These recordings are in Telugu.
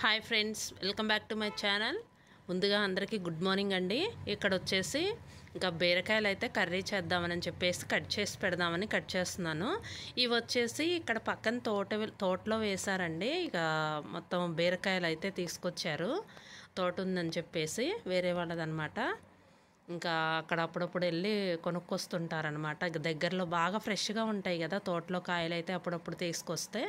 Hi friends, welcome back to my channel. ముందుగా అందరికీ గుడ్ మార్నింగ్ అండి. ఇక్కడ వచ్చేసి ఇంకా బీరకాయలు అయితే కర్రీ చేద్దామని చెప్పేసి కట్ చేసి పెడదామని కట్ చేస్తున్నాను. ఇవి వచ్చేసి ఇక్కడ పక్కన తోటలో వేశారండి. ఇక మొత్తం బీరకాయలు అయితే తీసుకొచ్చారు, తోట ఉందని చెప్పేసి వేరే వాళ్ళదనమాట. ఇంకా అక్కడ అప్పుడప్పుడు వెళ్ళి కొనుక్కొస్తుంటారనమాట. దగ్గరలో బాగా ఫ్రెష్గా ఉంటాయి కదా తోటలో కాయలు అయితే, అప్పుడప్పుడు తీసుకొస్తే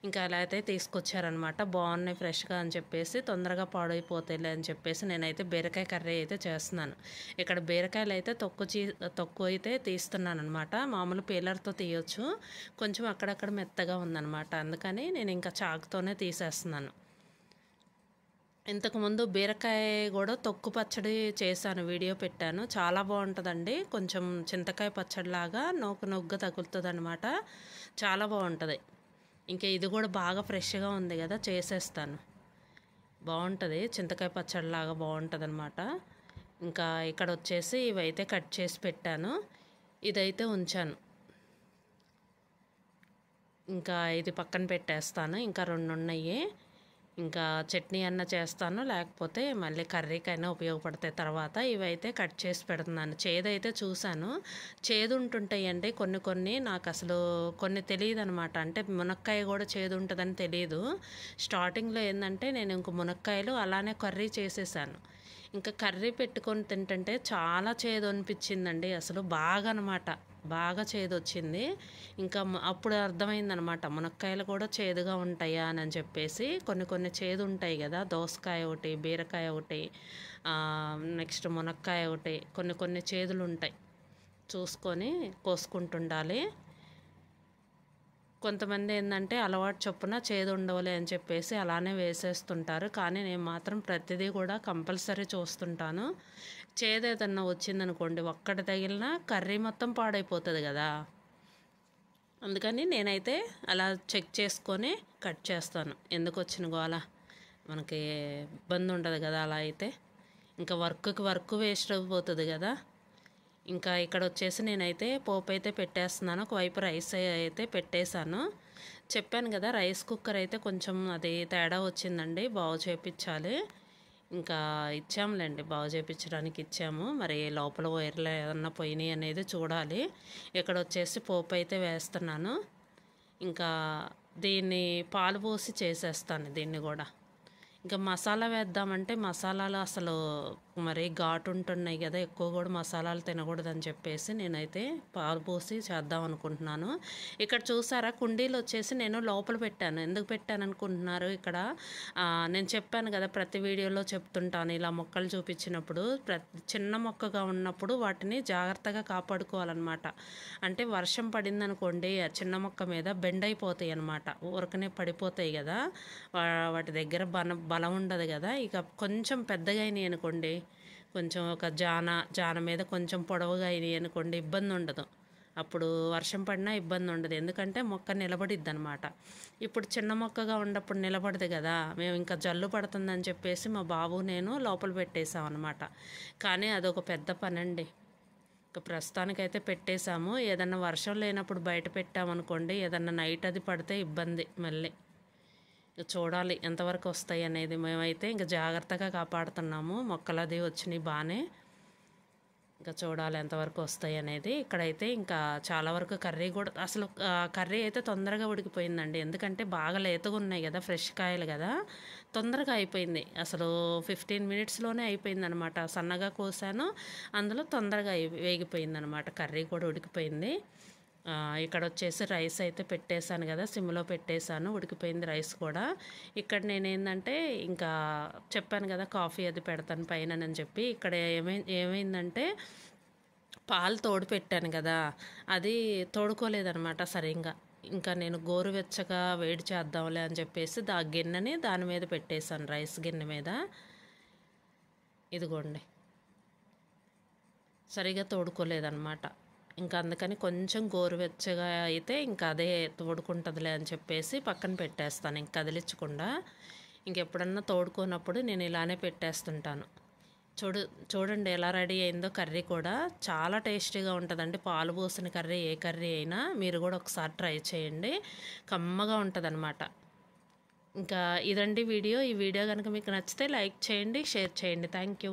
ఇంకా అలా అయితే తీసుకొచ్చారనమాట. బాగున్నాయి ఫ్రెష్గా అని చెప్పేసి, తొందరగా పాడైపోతాయిలే అని చెప్పేసి నేనైతే బీరకాయ కర్రీ అయితే చేస్తున్నాను. ఇక్కడ బీరకాయలు అయితే తొక్కు అయితే తీస్తున్నాను అనమాట. మామూలు పీలర్తో తీయొచ్చు, కొంచెం అక్కడక్కడ మెత్తగా ఉందన్నమాట. అందుకని నేను ఇంకా చాకుతోనే తీసేస్తున్నాను. ఇంతకుముందు బీరకాయ కూడా తొక్కు పచ్చడి చేశాను, వీడియో పెట్టాను. చాలా బాగుంటుందండి. కొంచెం చింతకాయ పచ్చడిలాగా నొగ్గు తగులుతుంది అనమాట. చాలా బాగుంటుంది. ఇంకా ఇది కూడా బాగా ఫ్రెష్గా ఉంది కదా, చేసేస్తాను. బాగుంటుంది, చింతకాయ పచ్చడిలాగా బాగుంటుంది అనమాట. ఇంకా ఇక్కడ వచ్చేసి ఇవైతే కట్ చేసి పెట్టాను, ఇదైతే ఉంచాను. ఇంకా ఇది పక్కన పెట్టేస్తాను. ఇంకా 2 ఉన్నాయి. ఇంకా చట్నీ అన్న చేస్తాను, లేకపోతే మళ్ళీ కర్రీకైనా ఉపయోగపడతాయి తర్వాత. ఇవైతే కట్ చేసి పెడుతున్నాను. చేదైతే చూశాను, చేదు ఉంటుంటాయండి కొన్ని నాకు అసలు కొన్ని తెలియదు అనమాట. అంటే మునక్కాయ కూడా చేదు ఉంటుందని తెలియదు. స్టార్టింగ్లో ఏంటంటే నేను ఇంక మునక్కాయలు అలానే కర్రీ చేసేసాను. ఇంకా కర్రీ పెట్టుకొని తింటుంటే చాలా చేదు అనిపించిందండి. అసలు బాగా అనమాట, బాగా చేదు వచ్చింది. ఇంకా అప్పుడు అర్థమైందనమాట, మునక్కాయలు కూడా చేదుగా ఉంటాయా అని చెప్పేసి. కొన్ని చేదు ఉంటాయి కదా, దోసకాయ ఒకటి, బీరకాయ ఒకటి, నెక్స్ట్ మునక్కాయ ఒకటి, కొన్ని చేదులు ఉంటాయి. చూసుకొని కోసుకుంటుండాలి. కొంతమంది ఏంటంటే అలవాటు చొప్పున చేదు ఉండవలే అని చెప్పేసి అలానే వేసేస్తుంటారు. కానీ నేను మాత్రం ప్రతిదీ కూడా కంపల్సరీ చూస్తుంటాను. చేదు ఏదన్నా వచ్చిందనుకోండి, ఒక్కటి తగిలినా కర్రీ మొత్తం పాడైపోతుంది కదా. అందుకని నేనైతే అలా చెక్ చేసుకొని కట్ చేస్తాను. ఎందుకు వచ్చిన గోల, మనకి ఇబ్బంది ఉండదు కదా అలా అయితే. ఇంకా వర్క్ వేస్ట్ అయిపోతుంది కదా. ఇంకా ఇక్కడ వచ్చేసి నేనైతే పోపు అయితే పెట్టేస్తున్నాను. ఒకవైపు రైస్ అయితే పెట్టేశాను. చెప్పాను కదా, రైస్ కుక్కర్ అయితే కొంచెం అది తేడా వచ్చిందండి, బాగు చేయించాలి. ఇంకా ఇచ్చాములేండి, బాగు చేయించడానికి ఇచ్చాము. మరి లోపల వైర్లు ఏదన్నా పోయినాయి అనేది చూడాలి. ఇక్కడ వచ్చేసి పోపు అయితే వేస్తున్నాను. ఇంకా దీన్ని పాలు పోసి చేసేస్తాను దీన్ని కూడా. ఇంకా మసాలా వేద్దామంటే మసాలాలు అసలు మరి ఘాటు ఉంటున్నాయి కదా, ఎక్కువ కూడా మసాలాలు తినకూడదని చెప్పేసి నేనైతే పాలు పోసి చేద్దాం అనుకుంటున్నాను. ఇక్కడ చూసారా, కుండీలు వచ్చేసి నేను లోపల పెట్టాను. ఎందుకు పెట్టాను అనుకుంటున్నారు? ఇక్కడ నేను చెప్పాను కదా, ప్రతి వీడియోలో చెప్తుంటాను ఇలా మొక్కలు చూపించినప్పుడు, చిన్న మొక్కగా ఉన్నప్పుడు వాటిని జాగ్రత్తగా కాపాడుకోవాలన్నమాట. అంటే వర్షం పడిందనుకోండి, ఆ చిన్న మొక్క మీద బెండ్ అయిపోతాయి అన్నమాట, ఊరకనే పడిపోతాయి కదా, వాటి దగ్గర బలం ఉండదు కదా. ఇక కొంచెం పెద్దగా అయినాయి అనుకోండి, కొంచెం ఒక జాన మీద కొంచెం పొడవుగా అయినాయి అనుకోండి, ఇబ్బంది ఉండదు. అప్పుడు వర్షం పడినా ఇబ్బంది ఉండదు, ఎందుకంటే మొక్క నిలబడిద్ది అనమాట. ఇప్పుడు చిన్న మొక్కగా ఉన్నప్పుడు నిలబడదు కదా. మేము ఇంకా జల్లు పడుతుందని చెప్పేసి మా బాబు నేను లోపల పెట్టేసాం అనమాట. కానీ అదొక పెద్ద పని అండి. ఇంకా ప్రస్తుతానికైతే పెట్టేశాము. ఏదన్నా వర్షం లేనప్పుడు బయట పెట్టామనుకోండి, ఏదన్నా నైట్ అది పడితే ఇబ్బంది. మళ్ళీ చూడాలి ఎంతవరకు వస్తాయి అనేది. మేమైతే ఇంకా జాగ్రత్తగా కాపాడుతున్నాము. మొక్కలు అది వచ్చినాయి బాగానే, ఇంకా చూడాలి ఎంతవరకు వస్తాయి అనేది. ఇక్కడైతే ఇంకా చాలా వరకు కర్రీ కూడా, అసలు కర్రీ అయితే తొందరగా ఉడికిపోయిందండి. ఎందుకంటే బాగా లేతగా ఉన్నాయి కదా, ఫ్రెష్ కాయలు కదా, తొందరగా అయిపోయింది. అసలు 15 మినిట్స్లోనే అయిపోయింది అనమాట. సన్నగా కోసాను, అందులో తొందరగా వేగిపోయింది అనమాట. కర్రీ కూడా ఉడికిపోయింది. ఇక్కడ వచ్చేసి రైస్ అయితే పెట్టేశాను కదా, సిమ్లో పెట్టేశాను, ఉడికిపోయింది రైస్ కూడా. ఇక్కడ నేనేందంటే ఇంకా చెప్పాను కదా, కాఫీ అది పెడతాను పైన అని చెప్పి. ఇక్కడ ఏమైందంటే పాలు తోడు పెట్టాను కదా, అది తోడుకోలేదనమాట సరిగ్గా. ఇంకా నేను గోరువెచ్చగా వేడి చేద్దాంలే అని చెప్పేసి గిన్నెని దాని మీద పెట్టేశాను, రైస్ గిన్నె మీద. ఇదిగోండి, సరిగా తోడుకోలేదన్నమాట. ఇంకా అందుకని కొంచెం గోరువెచ్చగా అయితే ఇంకా అదే తోడుకుంటుందిలే అని చెప్పేసి పక్కన పెట్టేస్తాను, ఇంక కదిలించకుండా. ఇంకెప్పుడన్నా తోడుకోనప్పుడు నేను ఇలానే పెట్టేస్తుంటాను. చూడండి ఎలా రెడీ అయిందో. కర్రీ కూడా చాలా టేస్టీగా ఉంటుందండి. పాలు పోసిన కర్రీ ఏ కర్రీ అయినా మీరు కూడా ఒకసారి ట్రై చేయండి, కమ్మగా ఉంటుంది అనమాట. ఇంకా ఇదండి వీడియో. ఈ వీడియో కనుక మీకు నచ్చితే లైక్ చేయండి, షేర్ చేయండి. Thank you.